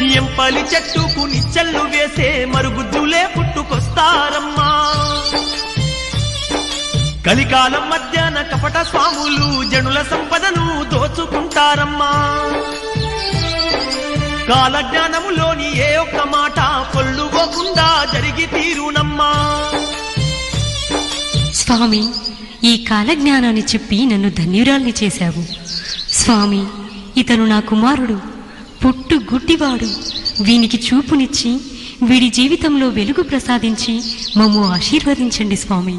ఎంపలి చెట్టుకు నిచ్చెళ్ళు వేసే మరుగుజ్జులే పుట్టుకొస్తారమ్మా. కలికాలం మధ్యాహ్న కపట స్వాములు జనుల సంపదను దోచుకుంటారమ్మా. కాలజ్ఞానములోని ఏ ఒక్క మాట పొల్లుపోకుండా జరిగి తీరునమ్మా. స్వామి, ఈ కాలజ్ఞానాన్ని చెప్పి నన్ను ధన్యురాల్ని చేశావు. స్వామి, ఇతను నా కుమారుడు, పుట్టు గుడ్డివాడు. వీనికి చూపునిచ్చి వీడి జీవితంలో వెలుగు ప్రసాదించి మమ్ము ఆశీర్వదించండి స్వామి.